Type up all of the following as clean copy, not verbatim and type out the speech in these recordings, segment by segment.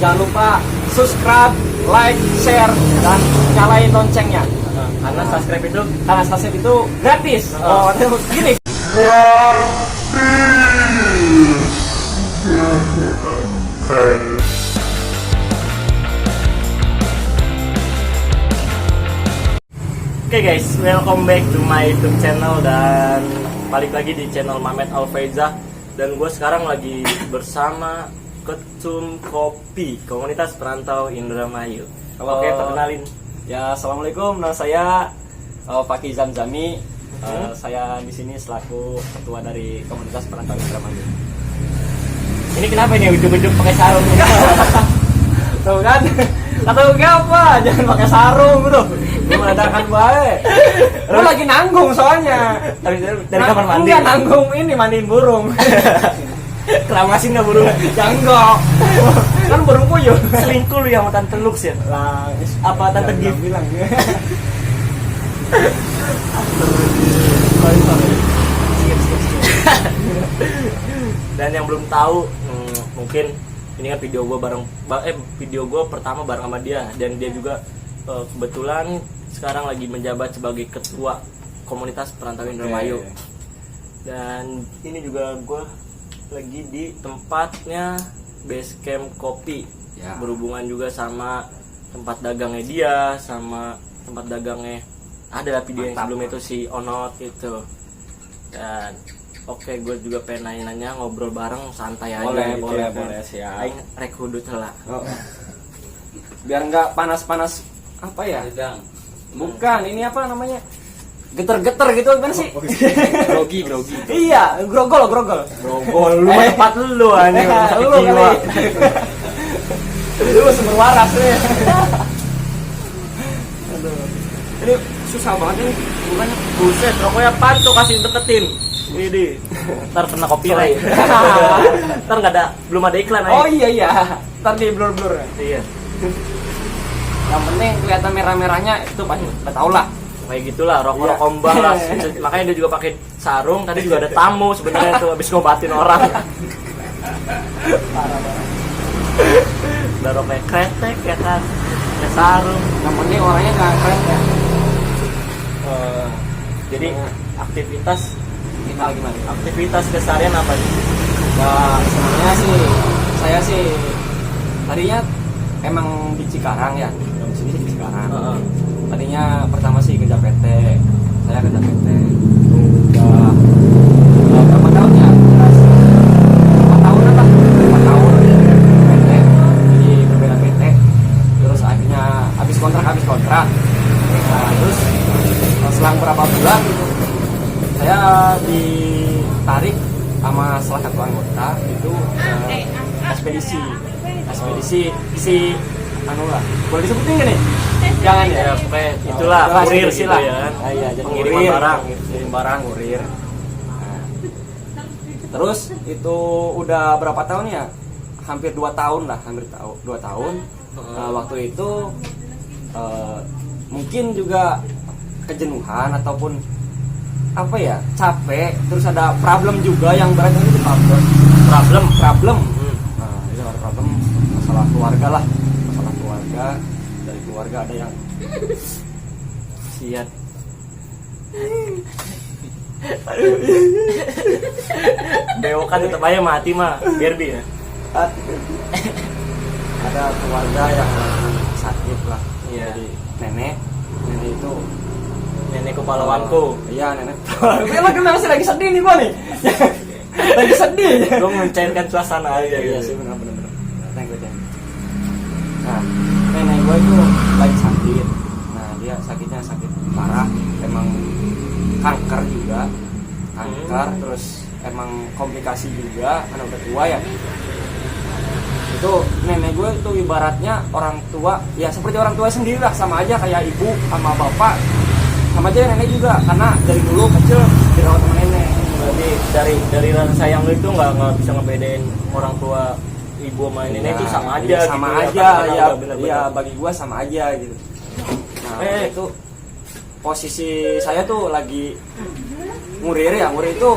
Jangan lupa subscribe, like, share, dan nyalain loncengnya. Karena subscribe itu gratis. Oh, gini. Oke guys, welcome back to my YouTube channel dan balik lagi di channel Mamet Alfaiza. Dan gue sekarang lagi bersama Ketum Kopi Komunitas Perantau Indramayu. Oke, perkenalin. Ya, assalamualaikum. Nama saya Fakih Zamzami. Saya di sini selaku ketua dari Komunitas Perantau Indramayu. Ini kenapa ini ujung-ujung pakai sarung? Tuh kan? Atau apa? Jangan pakai sarung bro. Gue mengadakan baik. Lu lagi nanggung soalnya. Dari kamar mandi. Enggak nanggung ini mandiin burung. Kelamasin nggak burung? Janggok. Kan burung puyuh. Selingkuh lu yang sama Tante Lux ya? Lah, Apa Tante Gift? bilang. Dan yang belum tahu, mungkin ini kan video gue video gue pertama bareng sama dia, dan dia juga kebetulan sekarang lagi menjabat sebagai ketua komunitas Perantau Indramayu. Dan ini juga gue lagi di tempatnya Base Camp Kopi, berhubungan juga sama tempat dagangnya dia, sama tempat dagangnya adalah video yang sebelum itu si Onot itu. Dan oke, gue juga pengen nanya-nanya, ngobrol bareng, santai aja. Boleh siap. Aing rek hudut heula. Biar nggak panas-panas apa ya? Bukan, ini apa namanya? Geter-geter gitu gimana sih? Grogi. Iya, grogol. Lu mah tempat lu anjing. Lu kali. Lu sumber waras ya. Aduh. Ini susah banget nih. Bukannya Buset, rokoknya apaan tuh, kasih deketin. Ini. Ntar kena copyright. Ntar belum ada iklan aja. Oh iya. Ntar di blur-blur. Iya. Yang penting kelihatan merah-merahnya itu pasti udah tau lah. Kayak gitulah, rokok kombang lah. Makanya dia juga pakai sarung. Tadi juga ada tamu sebenarnya tuh habis ngobatin orang. Parah. Udah rokoknya kretek ya kan. Pakai sarung. Yang penting orangnya nggak keren ya. Jadi aktivitas Kita gimana? aktivitas keseharian apa nih? Ya sebenarnya sih saya sih tadinya emang di Cikarang ya. Di sini di Cikarang. Tadinya pertama sih kerja PT. Saya kerja PT. Udah berapa tahun ya? 4 tahunan lah. 4 tahun PT. Jadi berbeda PT. Terus akhirnya habis kontrak. Nah, terus selang berapa bulan gitu, saya ditarik sama salah satu anggota itu ekspedisi si anu lah, boleh disebutin nggak nih? Jangan ya, Pokoknya itulah kurir sih gitu lah ya kan. Iya, jadi Pengiriman kurir, barang. kirim barang kurir. Nah, terus itu udah berapa tahun ya? Hampir 2 tahun lah, 2 tahun. Nah, waktu itu mungkin juga kejenuhan ataupun apa ya, capek, terus ada problem juga yang berat, itu problem. Nah, itu ada problem masalah keluarga dari keluarga ada yang Siat. Bewokan tetap aja mati mah, Gerbi ya. ada keluarga yang lagi sakit lah. Iya. Jadi nenek itu Nenek kepalawanku. iya, nenek. Lo kenapa sih lagi sedih nih gua nih? Lagi sedih. Gue mencairkan suasana aja. Iya sih, benar. Thank you. Nah, nenek gua itu lagi sakit. Nah, dia sakitnya sakit parah, emang kanker juga. Terus emang komplikasi juga, karena udah tua ya. Itu nenek gue itu ibaratnya orang tua, ya seperti orang tua sendiri lah, sama aja kayak ibu sama bapak, sama aja nenek juga, karena dari dulu kecil dirawat sama nenek. Jadi dari rasa sayang lu itu nggak bisa ngebedain orang tua ibu sama nenek itu sama aja. Sama gitu, aja ya, bener-bener. ya bagi gue sama aja gitu. Nah, itu posisi saya tuh lagi ngurir itu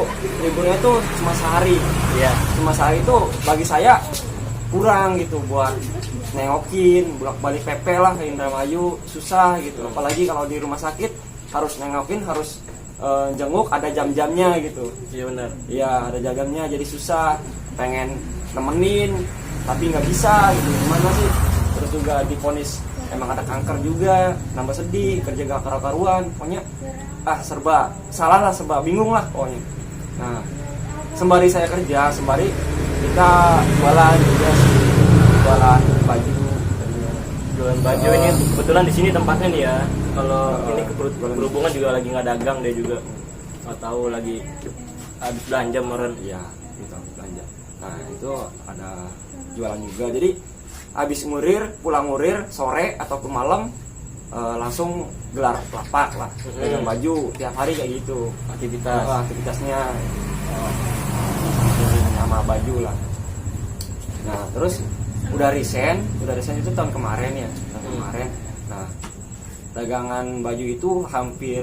liburnya tuh cuma sehari. Iya. Cuma sehari itu bagi saya kurang gitu buat nengokin bolak-balik PP lah ke Indramayu susah gitu, apalagi kalau di rumah sakit harus nengokin, harus jenguk, ada jam-jamnya gitu. Iya benar. Iya ada jam-jamnya, jadi susah, pengen nemenin tapi nggak bisa gitu, gimana sih. Terus juga diponis emang ada kanker juga, nambah sedih, kerja gak karu-karuan, pokoknya serba salah lah, serba bingung lah pokoknya. Nah sembari saya kerja, sembari kita jualan juga sih, jualan baju. Jualan baju ini kebetulan di sini tempatnya nih ya. Kalau ini berhubungan juga lagi nggak dagang, dia juga nggak tahu lagi habis belanja meren. Iya gitu belanja. Nah itu ada jualan juga, jadi habis ngurir, pulang ngurir sore ataupun malam langsung gelar lapak lah, dagang baju tiap hari kayak gitu aktivitasnya, sama baju lah. Nah terus udah resign itu tahun kemarin ya, kemarin. Nah dagangan baju itu hampir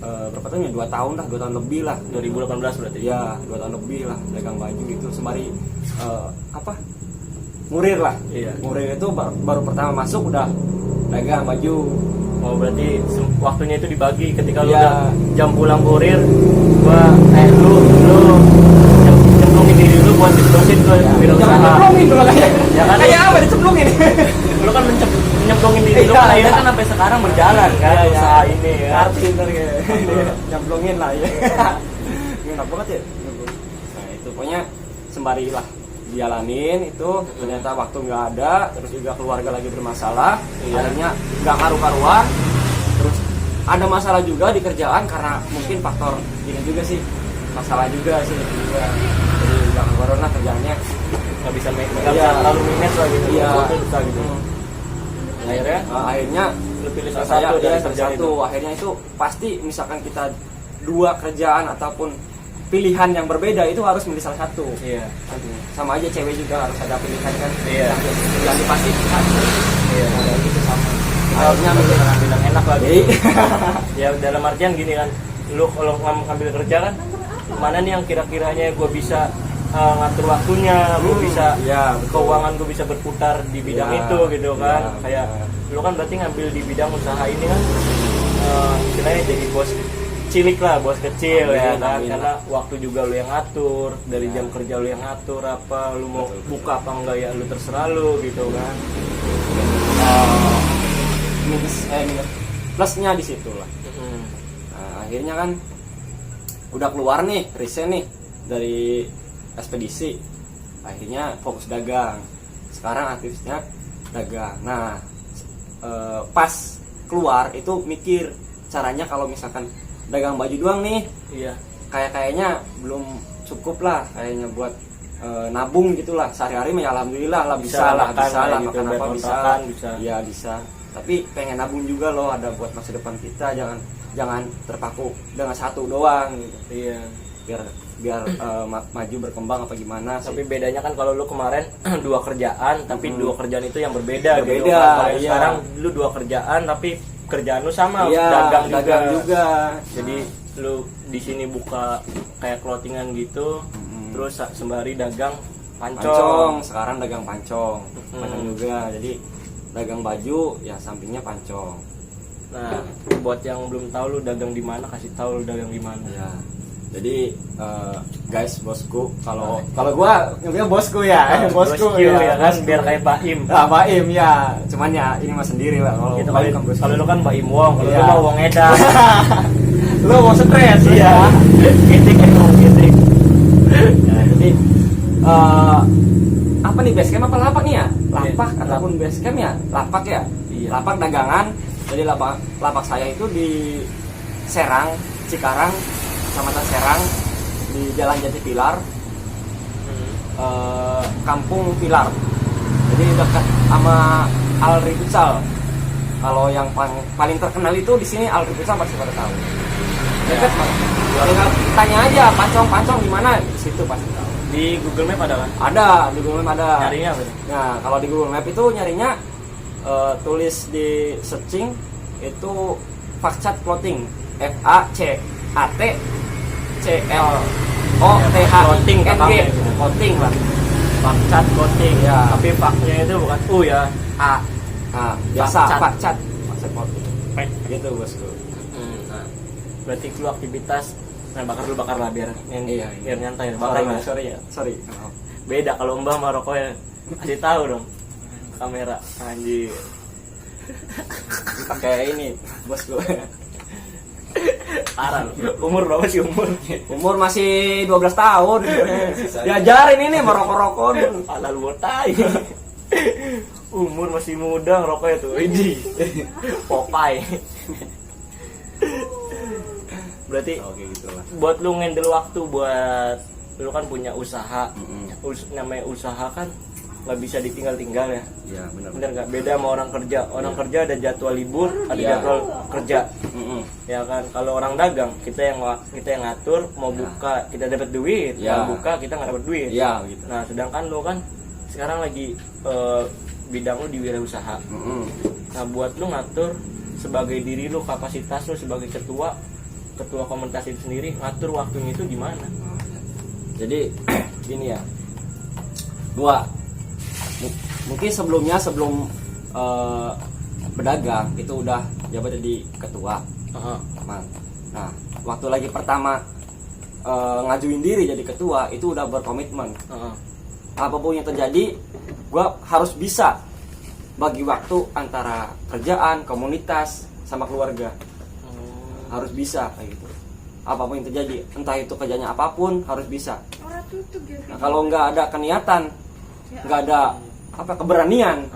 berapa tahun ya, 2 tahun lah, 2 tahun lebih lah, 2018 berarti ya, 2 tahun lebih lah dagang baju itu sembari ngurir lah. Iya. Ngurir itu baru pertama masuk udah dagang baju. Oh berarti waktunya itu dibagi ketika lu Iya. udah jam pulang kurir, lu cemplungin diri lu buat diterusin ke wirausaha. Cemplungin dulu kayak. Ya kan? Kayak apa dicemplungin? Lu kan nyemplungin diri lu, akhirnya kan sampai sekarang berjalan kan Iya, usaha ini ya. Arti ntar kayak nyemplungin lah ya. Enak banget ya. Nah itu pokoknya sembari lah dijalanin itu, ternyata waktu nggak ada, terus juga keluarga lagi bermasalah, akhirnya nggak karu-karuan, terus ada masalah juga di kerjaan karena mungkin faktor ini juga sih, masalah juga sih juga, jadi nggak karu-karuan lah kerjaannya, Nggak bisa terlalu minus lah gitu. Iya. Itu susah gitu. Akhirnya Lu pilih salah saya satu dari salah kerjaan satu. Akhirnya itu pasti misalkan kita 2 kerjaan ataupun pilihan yang berbeda itu harus milih salah satu. Iya. Sama aja cewek juga harus ada pilihan kan. Iya. Yang dipastikan. Iya. Nah, gitu sama. Harusnya Akhirnya ngambil yang enak lah gitu. Iya. Ya dalam artian gini kan, lu kalau ngambil kerja kan, mana nih yang kira-kiranya gue bisa ngatur waktunya, gue bisa ya, keuangan gue bisa berputar di bidang Ya, itu gitu kan. ya, Kayak lu kan berarti ngambil di bidang usaha ini kan, istilahnya jadi bos cilik lah, bos kecil ya kan, amin. karena waktu juga lu yang ngatur, dari Ya. jam kerja lu yang ngatur, apa lu mau buka apa enggak ya lu terserah lu gitu kan. minus plusnya di situ lah. Mm. Nah, akhirnya kan udah keluar nih, resign nih dari ekspedisi. Akhirnya fokus dagang. Sekarang aktifnya dagang. Nah, pas keluar itu mikir caranya kalau misalkan dagang baju doang nih, Iya. kayaknya belum cukup lah kayaknya buat nabung gitulah. Sehari-hari ya alhamdulillah lah bisa lah, makan bisa lah gitu, makan bayar apa bisa. kontrakan, bisa. Iya bisa. Tapi pengen nabung juga loh, ada buat masa depan kita, jangan terpaku dengan satu doang gitu. Iya. Biar maju berkembang apa gimana sih. Tapi bedanya kan kalau lu kemarin 2 kerjaan, tapi 2 kerjaan itu yang berbeda gitu. Berbeda, Kalau iya. sekarang lu 2 kerjaan tapi kerjaan lu sama, Iya, dagang juga. Jadi lu di sini buka kayak clothingan gitu, terus sembari dagang Pancong, sekarang dagang pancong. Hmm. Pancong juga. Jadi dagang baju ya sampingnya pancong. Nah, buat yang belum tahu lu dagang di mana, kasih tahu lu dagang di mana. Ya. Jadi guys, bosku, kalau gua nyebutnya bosku ya, bosku ya kan, biar kayak Pak Im. Nah, Pak Im ya. Cuman ya ini mah sendiri lah kalau Gitu, Pak Im kan bosku. kalau lu kan Mbak Im Wong, kalau Iya. lu mah Wong Edan. Lu mau stres Iya. Gitik emang gitik. Nah, jadi apa nih basecamp apa lapak nih ya? Lapak ataupun basecamp ya? Lapak ya? Iya. Lapak dagangan. Jadi lapak saya itu di Serang, Cikarang, Kecamatan Serang, di Jalan Jati Pilar, Kampung Pilar. Jadi dekat sama Alri Futsal. Kalau yang paling terkenal itu di sini Alri Futsal pasti pada tahu. Dekat banget. Tinggal tanya aja pancong di mana, di situ pasti tahu. Di Google Map ada kan? Ada di Google Map ada. Nyarinya apa nih? Nah kalau di Google Map itu nyarinya tulis di searching itu Fakcat Clothing, FACAT CLOTHING Clothing, clothing lah. Pakcat coating Ya. tapi paknya itu bukan U ya, A. Nah, biasa Pakcat. pakcat coating Pek. gitu bosku. Nah, berarti lu aktivitas bakar lah biar Iya. biar nyantai bakar lah. Sorry. Beda kalau mbah sama rokoknya, kasih tahu dong kamera anjir. Pakai ini bosku. Parah lu. Umur berapa sih umur? Umur masih 12 tahun. Diajarin ini merokok-rokok. Ala lu botai. Umur masih muda ngerokoknya tuh. Idi. Popeye. Berarti Oke gitulah. buat lu ngendel waktu buat lu kan punya usaha. Namanya usaha kan nggak bisa ditinggal-tinggal ya. Iya, benar. Bener nggak? Beda sama orang kerja. Orang kerja ada jadwal libur, ada Iya. jadwal kerja. Mm-mm. Ya kan, kalau orang dagang kita yang ngatur mau buka kita dapat duit, Ya. mau buka kita nggak dapat duit. Iya, gitu. Nah, sedangkan lu kan sekarang lagi bidang lu di wirausaha. Mm-mm. Nah, buat lu ngatur sebagai diri lu, kapasitas lu sebagai ketua komunitas itu sendiri, ngatur waktunya itu gimana? Jadi gini ya. Mungkin sebelum berdagang itu udah jabat jadi ketua. Teman. Nah, waktu lagi pertama ngajuin diri jadi ketua itu udah berkomitmen. Apapun yang terjadi, gue harus bisa bagi waktu antara kerjaan, komunitas, sama keluarga. Harus bisa kayak gitu. Apapun yang terjadi, entah itu kerjanya apapun, harus bisa. Nah, kalau nggak ada keniatan, nggak ada keberanian,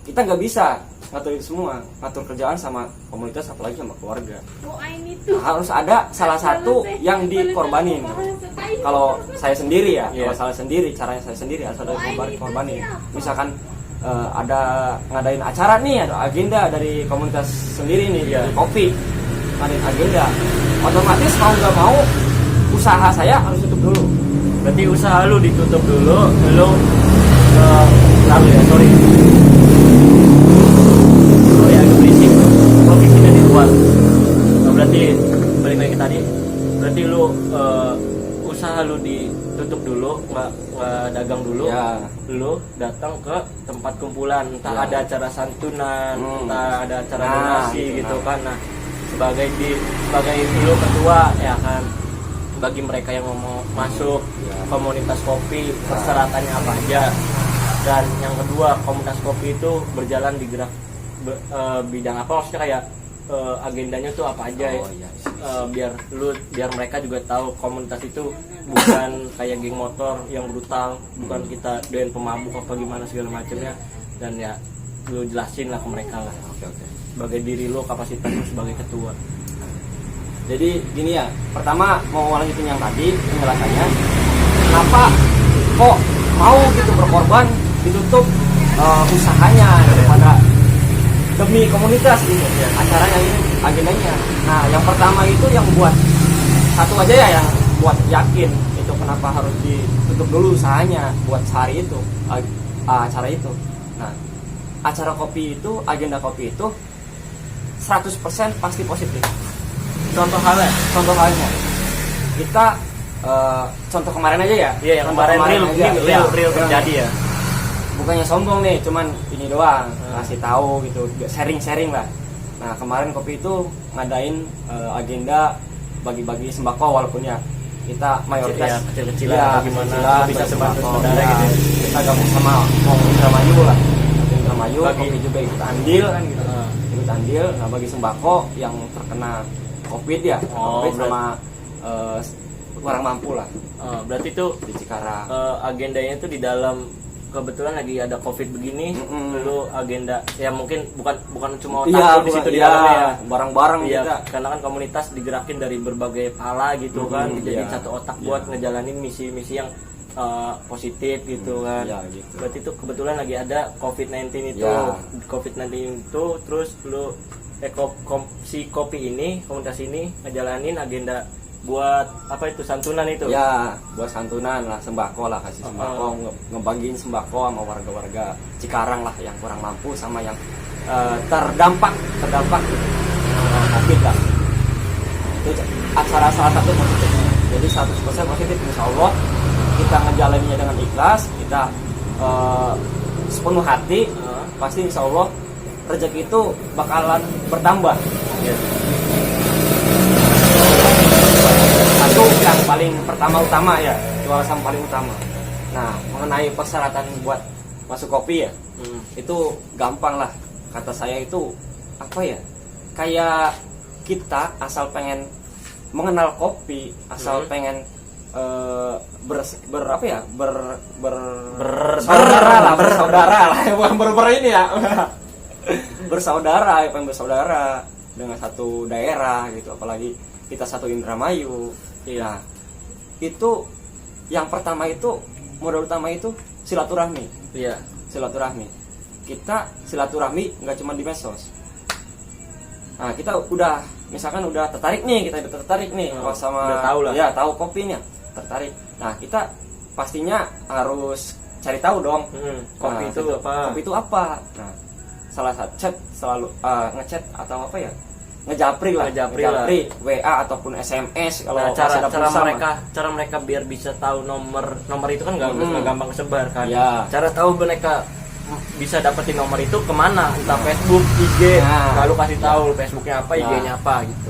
kita nggak bisa ngatur itu semua, ngatur kerjaan sama komunitas, apalagi sama keluarga. Nah, harus ada salah satu yang dikorbanin. Kalau saya sendiri ya, Yeah. kalau saya sendiri, caranya saya sendiri harus ada korbanin. Misalkan ada ngadain acara nih, ada agenda dari komunitas sendiri nih, Yeah. dari kopi, ngadain agenda, otomatis mau nggak mau usaha saya harus tutup dulu. Berarti usaha lu ditutup dulu, lu lalu ya, sorry. Lu ya agak berisik, posisinya di luar. Nah, berarti balik lagi ke tadi, berarti lu usaha lu ditutup dulu, nggak dagang dulu. Ya. Lu datang ke tempat kumpulan, entah Ya. ada acara santunan, entah ada acara Nah, donasi gitu, gitu nah. kan. Nah, sebagai lu ketua ya kan, bagi mereka yang mau masuk Ya. komunitas kopi persyaratannya apa aja, dan yang kedua komunitas kopi itu berjalan di bidang apa, maksudnya kayak agendanya tuh apa aja ya. Oh, iya. Biar mereka juga tahu komunitas itu bukan kayak geng motor yang brutal, bukan kita doyan pemabuk apa gimana segala macamnya, dan ya lu jelasin lah ke mereka lah Oke. sebagai diri lu, kapasitas lu sebagai ketua. Jadi gini ya, pertama mau lanjutin yang tadi penjelasannya, kenapa kok mau gitu berkorban ditutup usahanya daripada demi komunitas gitu ya, acaranya ini agendanya. Nah, yang pertama itu yang buat satu aja ya, yang buat yakin itu kenapa harus ditutup dulu usahanya buat sehari itu acara itu. Nah, acara kopi itu, agenda kopi itu 100% pasti positif. Contoh halnya kita contoh kemarin aja ya. Iya, yang Contoh kemarin aja. real Iya. terjadi ya. Bukannya sombong nih, cuman ini doang ngasih tahu gitu, sharing lah. Nah, kemarin kopi itu ngadain agenda bagi-bagi sembako, walaupun ya kita mayoritas kecil-kecilan ya, gimana kecil-kecilan, bisa bagi sebantu sembako. saudara Ya, gitu ya. kita gabung sama Indramayu lah. Indramayu, Bagi- kopi juga ikut andil kan gitu. Heeh. Ikut andil, nah bagi sembako yang terkena COVID ya, Oh, COVID sama kurang mampu lah Berarti tuh di Cikarang. agendanya itu di dalam, kebetulan lagi ada COVID begini, lu agenda ya mungkin bukan cuma otak Iya, lu di situ di iya, dalamnya ya. bareng-bareng Iya, kita. karena kan komunitas digerakin dari berbagai pala gitu kan, jadi iya. satu otak buat ngejalanin misi-misi yang positif gitu kan. Iya, gitu. Berarti itu kebetulan lagi ada COVID-19 itu. Iya. COVID-19 itu terus lu si kopi ini, komunitas ini ngejalanin agenda buat apa itu, santunan itu. Ya, buat santunan lah, sembako lah, kasih sembako, ngebagiin sembako sama warga-warga Cikarang lah yang kurang mampu sama yang terdampak COVID lah. Itu acara salah satu positifnya. Jadi 100% positif, insya Allah kita ngejalaninnya dengan ikhlas, kita sepenuh hati, pasti insya Allah rezeki itu bakalan bertambah. Satu yang paling utama ya, itu alasan paling utama. Nah, mengenai persyaratan buat masuk kopi ya, itu gampang lah. Kata saya itu apa ya? Kayak kita asal pengen mengenal kopi, asal pengen bersaudara lah, bukan ini ya. bersaudara dengan satu daerah gitu, apalagi kita satu Indramayu. Ya, itu yang pertama itu modal utama itu silaturahmi. Iya, silaturahmi. Kita silaturahmi nggak cuma di medsos. Nah, kita udah misalkan udah tertarik nih, sama udah tahu lah. Ya, tahu kopinya, tertarik. Nah, kita pastinya harus cari tahu dong. Kopi itu apa? Kopi itu apa? Nah, salah satu chat selalu ngechat atau apa ya? Ngejapri WA ataupun SMS kalau cara mereka biar bisa talu nomor itu kan nggak gampang kesebar kan. Ya. Cara tahu mereka bisa dapetin nomor itu kemana, entah Facebook, IG, lalu kasih tahu Facebooknya apa, IG-nya apa gitu.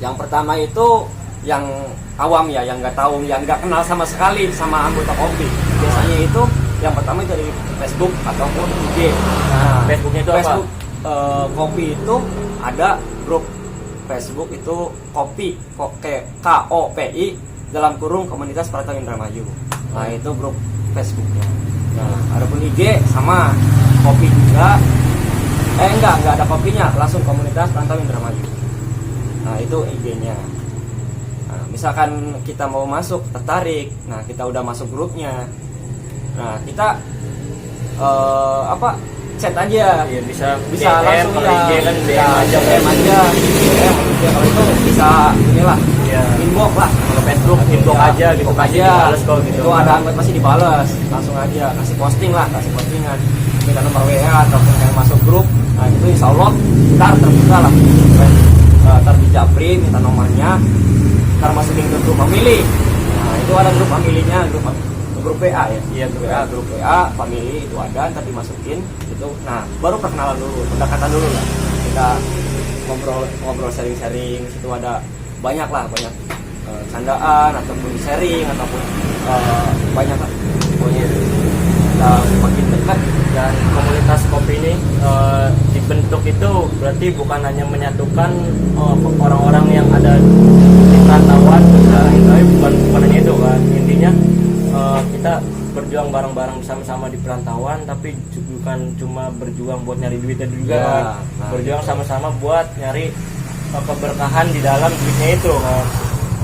Yang pertama itu yang awam ya, yang nggak tahu, yang nggak kenal sama sekali sama anggota kopi. Biasanya itu yang pertama itu dari Facebook ataupun IG. Nah, Facebooknya itu Facebook, apa? Kopi itu ada grup Facebook itu kopi KOPI dalam kurung komunitas Perantau Indramayu. Nah, itu grup Facebooknya. Nah, adapun IG sama kopi juga. Enggak ada kopinya, langsung komunitas Perantau Indramayu. Nah, itu IG-nya. Nah, misalkan kita mau masuk, tertarik, nah kita udah masuk grupnya. Nah, kita chat aja. Iya, bisa DM, langsung ya. IG kan DM aja. Kalau itu bisa inilah. Ya. Inbox lah. Kalau Facebook inbox aja gitu. Aja. Dibales kok gitu. Itu ada anggota pasti dibales. Langsung aja kasih postingan. Minta nomor WA ataupun yang masuk grup. Nah, itu insya Allah ntar terbuka lah. Ntar dijapri minta nomornya. Ntar masukin ke grup family. Nah, itu ada grup family-nya, grup WA ya. Iya, grup WA family itu ada, ntar dimasukin itu. Nah, baru perkenalan dulu, pendekatan dulu lah. Kita ngobrol sharing-sharing, situ ada banyak candaan ataupun sharing ataupun banyak lah pokoknya. Kita makin dekat. Dan komunitas kopi ini dibentuk itu berarti bukan hanya menyatukan orang-orang yang ada di perantauan, tapi bukan hanya itu kan. Intinya kita berjuang bareng-bareng bersama-sama di perantauan, tapi bukan cuma berjuang buat nyari duitnya juga kan. Berjuang sama-sama buat nyari keberkahan di dalam duitnya itu kan.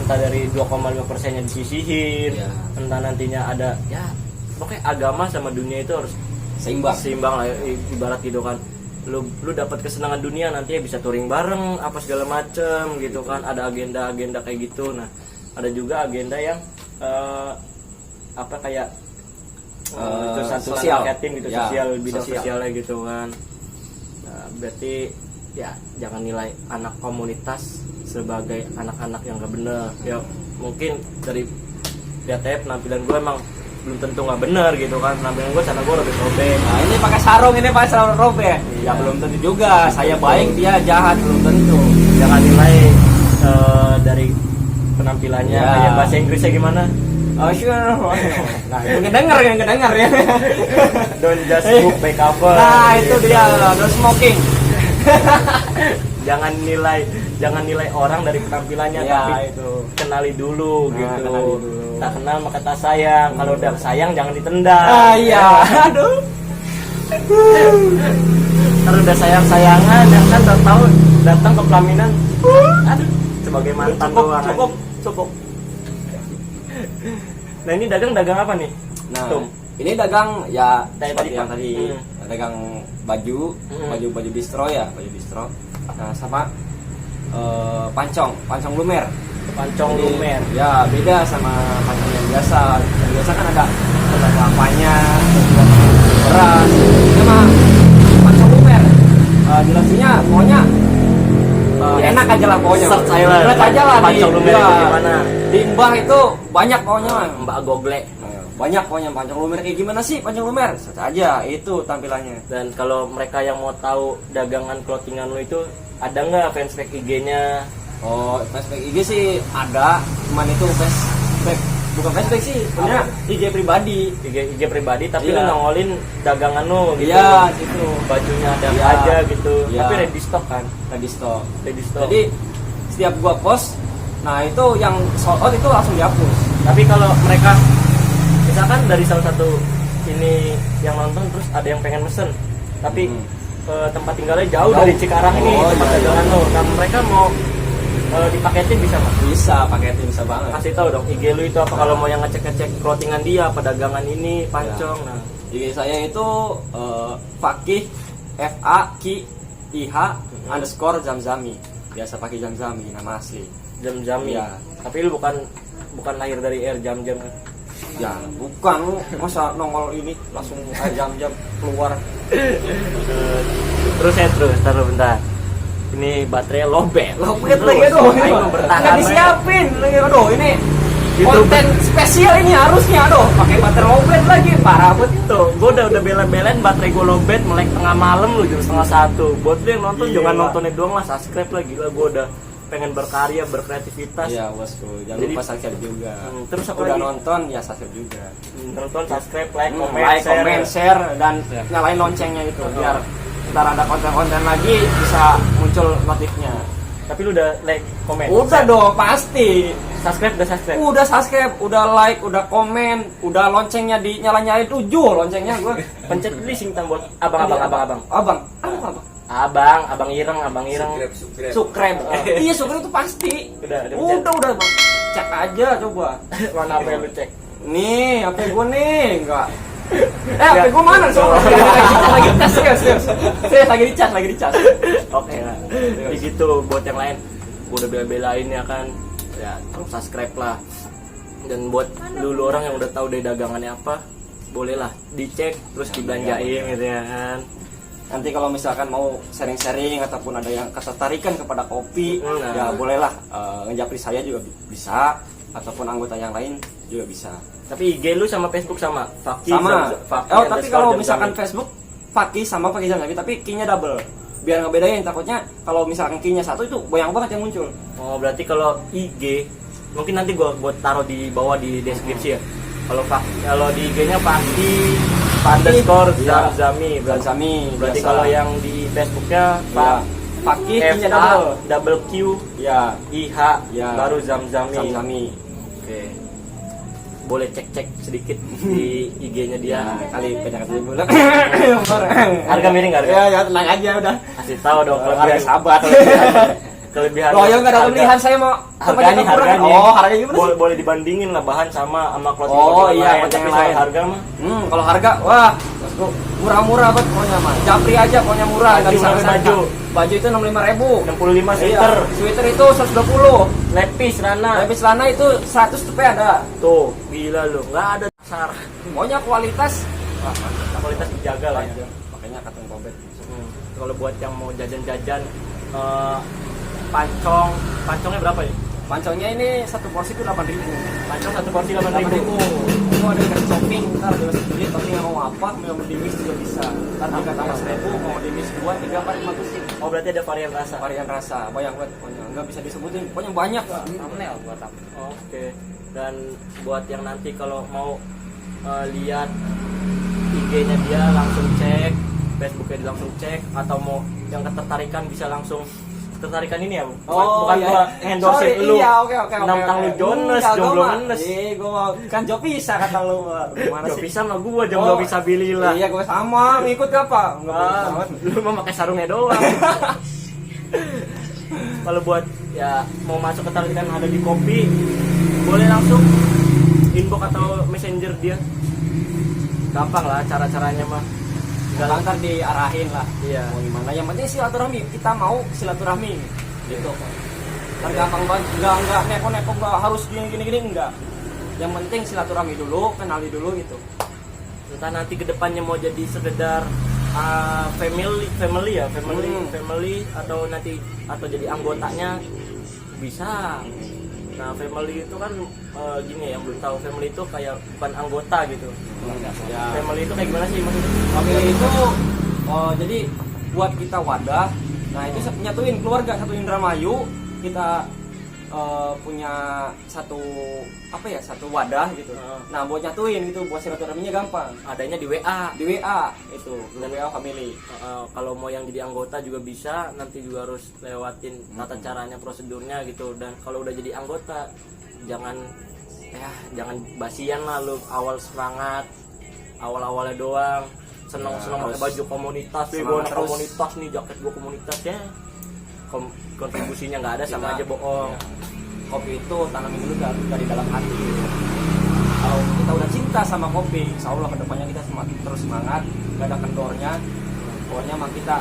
Entah dari 2,5%-nya disisihin, entah nantinya ada ya pokoknya agama sama dunia itu harus seimbang lah, ibarat gitu kan. Lu dapat kesenangan dunia, nanti bisa touring bareng apa segala macem gitu kan. Ada agenda kayak gitu. Nah, ada juga agenda yang itu sosial marketing gitu, bidang sosialnya gitu kan. Nah, berarti ya jangan nilai anak komunitas sebagai anak-anak yang gak bener. Ya mungkin dari lihat penampilan gue emang belum tentu nggak bener gitu kan. Penampilan gue sana gue lebih robek. Nah, ini pakai sarung robek. Ya belum tentu juga. Saya baik, dia jahat, belum tentu. Jangan nilai dari penampilannya. Kayak bahasa Inggrisnya gimana? Oh sure. Nah, itu ngedenger ya. Don't just book by cover. Nah, itu dia, don't smoking. jangan nilai orang dari penampilannya, tapi itu kenali dulu gitu. Kenali dulu. Tak kenal maka tak sayang. Kalau udah sayang jangan ditendang. Iya. Aduh. Terus udah sayang-sayangan, yang kan tahu datang ke pelaminan. Aduh, sebagai mantan doang. Cukup. Nah, ini dagang apa nih? Nah, ini dagang ya tadi yang tadi dagang baju distro ya, baju distro. Nah, sama pancong lumer. Lumer. Ya, beda sama pancong yang biasa. Yang biasa kan ada kelapanya, beras. Ini mah pancong lumer. Jelasnya pokoknya enak aja lah pokoknya. Search aja lah pancong lumer itu gimana. Di Mbah itu banyak pokoknya. Mbak Google. banyak pokoknya panjang lumer kayak gimana sih panjang lumer saja itu tampilannya. Dan kalau mereka yang mau tahu dagangan clothingan lo itu ada nggak fanspage IG-nya? Oh, flashback IG sih ada, cuman itu flashback bukan flashback sih, punya IG pribadi. IG pribadi tapi Iya. lu nongolin dagangan lu gitu. Iya, gitu. Bajunya ada Iya. aja gitu. Iya. Tapi ready stock kan? Ready stock. Ready stock. Jadi setiap gua post, nah itu yang sold out itu langsung dihapus. Tapi kalau mereka misalkan dari salah satu ini yang nonton terus ada yang pengen mesen, tapi tempat tinggalnya jauh dari Cikarang ini Oh, tempat iya, dagangan iya. lo. Nah mereka mau dipaketin bisa nggak? Bisa paketin bisa banget. Kasih tahu dong IG lu itu apa kalau mau yang ngecek clothingan dia, pedagangan ini, pancong. Nah, IG saya itu Fakih FAKIH _ Zamzami. Biasa pakai Zamzami nama asli. jam-jam Iya. Tapi lu bukan lahir dari air jam-jam kan? Ya, bukan lu masa nongol ini langsung jam-jam keluar. Terus taruh bentar. Ini baterai lobet. Lobet Terus, lagi aduh, ini ayo mah bertahan. nggak disiapin lagi aduh ini Gitu. konten spesial ini harusnya aduh pakai baterai lobet lagi parah banget itu. Tuh, gue udah bela-belain baterai gue lobet melek tengah malam lu jam 12:30. Buat lu yang nonton Iya. jangan nontonnya doang lah, subscribe lah gila gue udah pengen berkarya, berkreativitas. Iya bosku, jangan Jadi- lupa subscribe juga. terus apa udah lagi? nonton ya subscribe juga. Nonton, subscribe, like, komen, Like, share. comment, share dan Ya. nyalain loncengnya itu Betul. biar ntar ada konten-konten lagi bisa muncul notifnya. Tapi lu udah like, komen. Udah share. dong pasti. Subscribe, udah subscribe. Udah subscribe, udah like, udah komen, udah loncengnya dinyala-nyalain 7 loncengnya gua. Pencet dulu sing tombol abang. Abang. Apa? Abang Ireng. Subscribe. Iya, subscribe itu pasti. Udah Udah, Bang. Cek aja coba. Mana apa yang lu cek? Nih, HP gua nih, enggak. HP gua mana soalnya? Lagi tes, serius. Serius lagi dicas. Oke lah. Jadi gitu buat yang lain. Gue udah bela-belain ya kan. Ya, tolong subscribe lah. Dan buat dulu orang yang udah tahu dari dagangannya apa, bolehlah dicek terus dibelanjain gitu ya kan. Nanti kalau misalkan mau sharing-sharing ataupun ada yang ketertarikan kepada kopi, Nah. ya bolehlah ngejapri saya juga bisa ataupun anggota yang lain juga bisa. Tapi IG lu sama Facebook sama? Fakih Sama. Fakih Oh, tapi kalau _ misalkan Zamzami. Facebook Fakih sama Fakih Zamzami, tapi key-nya double. Biar ngebedain, takutnya kalau misalkan key-nya satu itu banyak banget yang muncul. Oh, berarti kalau IG mungkin nanti gua taruh di bawah di deskripsi ya. Kalau di IG-nya Fakih _ Iya. Zamzami. Zamzami. Berarti biasa. kalau yang di Facebooknya Ya. Fakih key-nya double. Q Ya, IH Ya. baru Zamzami. Zamzami. Oke. Boleh cek sedikit di IG-nya dia. Ya, kali PDKT bulan. Harga miring nggak, harga? Ya, tenang aja udah. Kasih tahu dong Harga kelebihan sahabat. kelebihan. Loh, ya nggak ada harga. pilihan saya mau Harganya. Oh, harganya gimana sih? Boleh dibandingin lah bahan sama clothing Oh, yang iya, lain. clothing Tapi yang soal lain. harga mah Kalau harga, wah, bosku, murah-murah banget pokoknya mah. Japri aja pokoknya murah, nggak Baju, bisa baju. Baju itu 65.000. 65 sweater. Sweater itu 120. Lepis celana. Tapi celana itu 100 tuh ada. Tuh, gila lu. Nggak ada dasar. Pokoknya kualitas Kualitas dijaga lah ya. Makanya kata Robert. Kalau buat yang mau jajan-jajan pancongnya berapa ya? Pancongnya ini satu porsi itu 8.000. Pancong satu porsi 8.000. 8.000. Itu ada dikasih shopping, ntar ada beli tapi nggak mau apa, mau di mix juga bisa. Ntar harga tambah 1.000, mau di mix 2, 3, 4, 5 tuh sih. Oh, berarti ada varian rasa. Varian rasa, banyak banget pokoknya. Nggak bisa disebutin, pokoknya banyak. Thumbnail buat apa? Oke. Dan buat yang nanti kalau mau lihat IG-nya dia langsung cek, Facebook-nya dia langsung cek, atau mau yang ketertarikan bisa langsung ketertarikan ini ya. Bukan iya. gua endorse lu. Iya, oke. Nantang lu Jones, jomblo Jones. Iya, gua kan Jo bisa kata lu. Gimana Gak sih? bisa sama gua jomblo bisa bilillah. Iya, gua sama, ngikut apa? Enggak Lu mau pakai sarungnya doang. Kalau buat ya mau masuk ketertarikan ada di kopi, boleh langsung inbox atau messenger dia. Gampang lah cara-caranya mah. Enggak ntar diarahin lah. Iya. Mau gimana? Yang penting silaturahmi. Kita mau silaturahmi. Gitu. Kan gampang banget. Enggak neko-neko enggak harus gini enggak. Yang penting silaturahmi dulu, kenali dulu gitu. Entah nanti kedepannya mau jadi sekedar family Hmm. atau nanti atau jadi anggotanya bisa. Nah family itu kan gini ya, yang belum tahu, family itu kayak bukan anggota gitu. Ya. Family itu kayak gimana sih maksudnya? Family itu jadi buat kita wadah. Nah itu nyatuin keluarga, satu Indramayu, kita punya satu satu wadah gitu. Nah buat nyatuin gitu, buat silaturahminya gampang. Adanya di WA. Di WA itu, dan WA family. Kalau mau yang jadi anggota juga bisa, nanti juga harus lewatin tata caranya, prosedurnya gitu. Dan kalau udah jadi anggota, jangan basian lah lu, awal semangat, awalnya doang seneng pakai baju komunitas, gue komunitas nih, jaket gue komunitas ya. Kontribusinya nggak ada, sama aja bohong. Kopi itu tanamin dulu dari dalam hati gitu. Kalau kita udah cinta sama kopi, insya Allah kedepannya kita terus semangat, gak ada kendornya. Pokoknya mah kita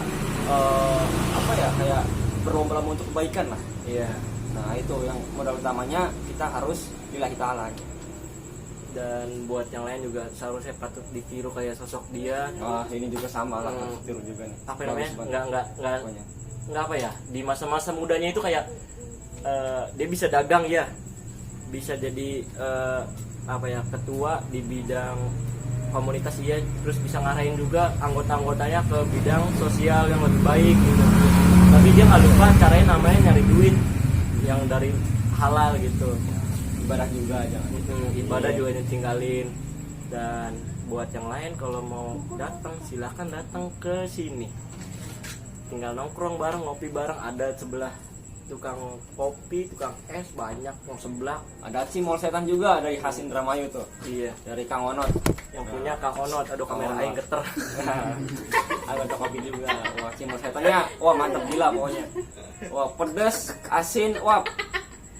kayak berlomba-lomba untuk kebaikan lah. Iya. Nah itu yang modal utamanya, kita harus lillahi ta'ala. Dan buat yang lain juga seharusnya patut ditiru kayak sosok dia. Ini juga sama lah, tiru juga nih. Apa namanya? Nggak apa ya, di masa-masa mudanya itu kayak dia bisa dagang ya, bisa jadi ketua di bidang komunitas ya, terus bisa ngarahin juga anggota-anggotanya ke bidang sosial yang lebih baik gitu. Tapi dia nggak lupa caranya, namanya nyari duit yang dari halal gitu. Ibadah juga jangan. Ibadah juga ditinggalin. Dan buat yang lain kalau mau datang silahkan datang ke sini. Tinggal nongkrong bareng, ngopi bareng, ada sebelah tukang kopi, tukang es banyak, yang sebelah ada Cimol Setan juga dari khas Indramayu tuh. Iya, dari Kang Onot. Yang punya Kang Onot, aduh kamera aing geter. Ada kopi juga. Wah, Cimol Setannya mantap gila pokoknya. Wah, pedas, asin,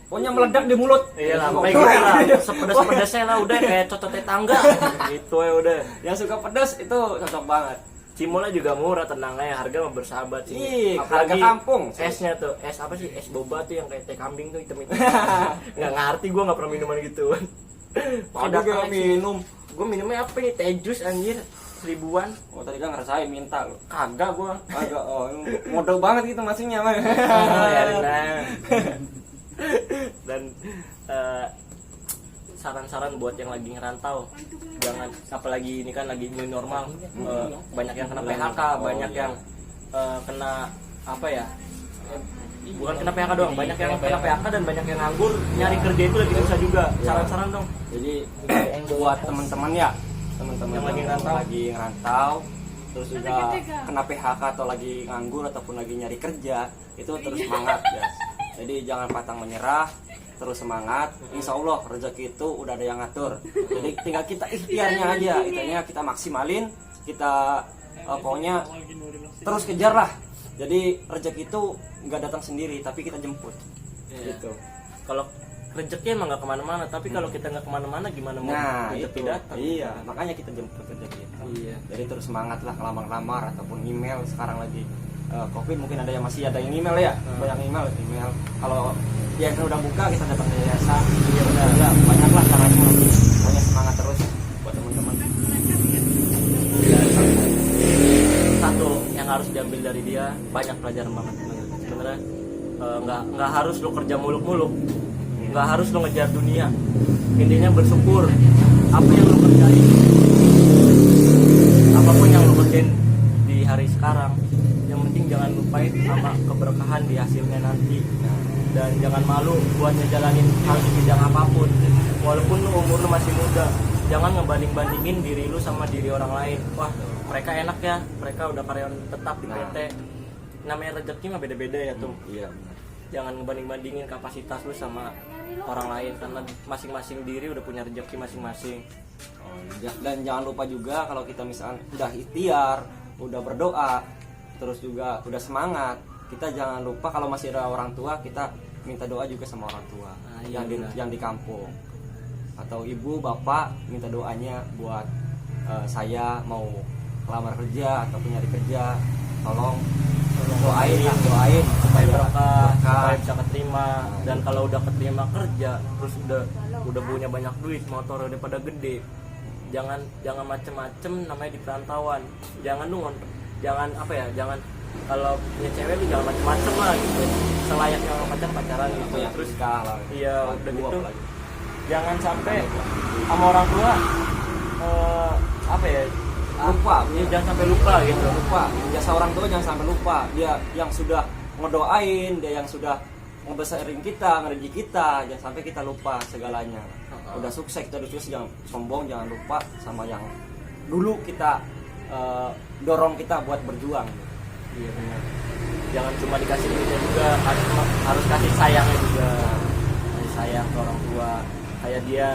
pokoknya meledak di mulut. Iya lah, pokoknya gitu lah. Sepedas-pedasnya lah udah kayak cocok tetangga. Gitu ya udah. Yang suka pedas itu cocok banget. Cimolnya juga murah, tenang aja, harga mah bersahabat sih. Harga kampung. Esnya tuh, es apa sih? Es boba tuh yang kayak teh kambing tuh, hitam-hitam. Nggak ngerti, gue nggak pernah minuman gitu. Ada gak minum? Gue minumnya apa nih? Teh jus anjir, 1000-an. Tadi kan ngerasain minta lo. Kagak gue. Kagak, modal banget gitu masingnya mah. Dan saran-saran buat yang lagi ngerantau, jangan, apalagi ini kan lagi new normal, banyak yang kena PHK, banyak yang kena bukan kena PHK doang, banyak yang kena PHK dan banyak yang nganggur, nyari kerja itu lagi susah juga. Saran-saran dong. Jadi buat teman-teman yang lagi ngerantau, terus juga kena PHK atau lagi nganggur ataupun lagi nyari kerja, itu terus semangat ya. Jadi jangan pantang menyerah, terus semangat. Insya Allah rezeki itu udah ada yang ngatur. Jadi tinggal kita ikhtiarnya aja, ikhtiarnya kita maksimalin, kita pokoknya terus kejar lah. Jadi rezeki itu nggak datang sendiri, tapi kita jemput. Gitu. Kalau rezeki emang nggak kemana-mana, tapi kalau kita nggak kemana-mana gimana mau rezeki datang? Iya, makanya kita jemput rezeki itu. Iya. Jadi terus semangat lah, ngelamar-lamar ataupun email. Sekarang lagi COVID, mungkin ada yang masih ada yang email ya, banyak email. Kalau yayasan udah buka, kita datang ke yayasan. Iya udah banyak lah caranya. Pokoknya semangat terus buat teman-teman. Satu yang harus diambil dari dia, banyak pelajaran banget sebenarnya. Nggak harus lo kerja muluk-muluk, nggak harus lo ngejar dunia. Intinya bersyukur apa yang lo kerjain, apapun yang lo kerjain di hari sekarang, yang penting jangan lupain sama keberkahan di hasilnya nanti. Dan jangan malu buat ngejalanin hal di bidang apapun, walaupun lu umur lu masih muda. Jangan ngebanding-bandingin diri lu sama diri orang lain. Wah, mereka enak ya, mereka udah karyawan tetap di PT. Namanya rezeki mah beda-beda ya tuh. Iya. Jangan ngebanding-bandingin kapasitas lu sama orang lain, karena masing-masing diri udah punya rezeki masing-masing. Dan jangan lupa juga kalau kita misalnya udah ikhtiar, udah berdoa, terus juga udah semangat, kita jangan lupa kalau masih ada orang tua, kita minta doa juga sama orang tua yang di kampung, atau ibu bapak minta doanya buat saya mau lamar kerja ataupun nyari kerja, tolong doain supaya berkah, supaya bisa keterima. Dan kalau udah keterima kerja, terus udah punya banyak duit, motor udah pada gede, jangan macem-macem namanya di perantauan. Jangan kalau punya cewek lu jangan macem-macem lah gitu, selayaknya orang pacaran gitu. yang Terus nikah lah. iya udah Dua gitu apalagi. jangan sampai sama orang tua apa ya, Lupa, jangan sampai lupa gitu. lupa jasa orang tua, jangan sampai lupa. Dia yang sudah ngedoain, dia yang sudah ngebesarin kita, ngereji kita, jangan sampai kita lupa segalanya. Udah sukses, kita udah sukses, jangan sombong, jangan lupa sama yang dulu kita dorong kita buat berjuang. Iya benar. Jangan cuma dikasih duitnya juga, harus kasih sayangnya juga. Kasih sayang ke orang tua. Kayak dia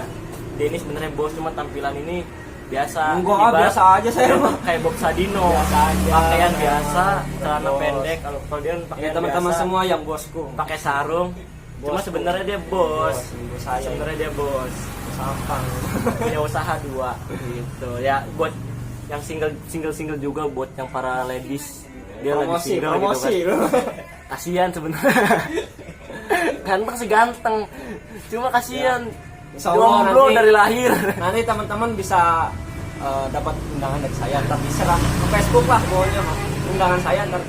ini sebenarnya bos, cuma tampilan ini biasa. Enggak, biasa aja saya mah. Kayak Bob Sadino. Biasa aja. Pakaian biasa, celana Bos. pendek. Kalau dia Ya, pakaian teman-teman biasa, semua yang bosku. pakai sarung. Cuma Bosku. sebenarnya dia bos. Bos saya. Sebenarnya dia bos. Sampang. Punya usaha 2 gitu. Ya buat yang single juga, buat yang para ladies. Dia lagi Promosi, single promosi. gitu kan. Kasihan sebenarnya. Ganteng sih ganteng. Cuma kasihan. Insya Allah Jomblo nanti- dari lahir. Nanti teman-teman bisa dapat undangan dari saya, ntar diserah ke Facebook lah pokoknya mah. Undangan saya ntar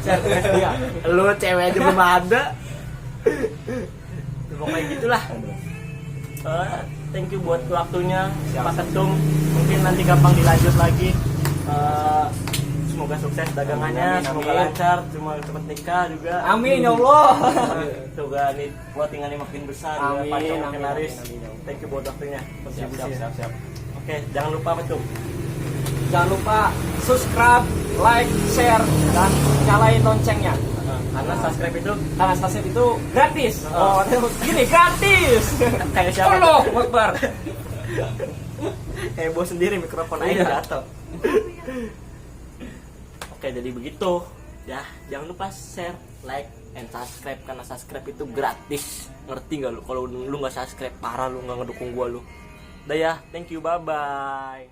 share ke dia. Lu cewek aja belum ada. Pokoknya gitulah. Thank you buat waktunya Pak Ketum. Mungkin nanti gampang dilanjut lagi. Semoga sukses dagangannya, Amin, semoga amin. lancar, cuma cepat nikah juga. Amin ya Allah. Semoga nih clothingannya makin besar, Amin, pacar makin amin, laris. amin, amin. Thank you buat waktunya. kontribusinya. Siap. Oke, jangan lupa Ketum. Jangan lupa subscribe, like, share, dan nyalain loncengnya. Karena subscribe itu Karena subscribe itu gratis. Oh, gini gratis. kayak siapa? Allah Akbar. Heboh sendiri mikrofon aja Iya. jatuh. Oke, jadi begitu. Ya, jangan lupa share, like, and subscribe karena subscribe itu gratis. Ngerti gak lu? Kalau lu nggak subscribe, parah lu nggak ngedukung gua lu. Udah ya, thank you, bye bye.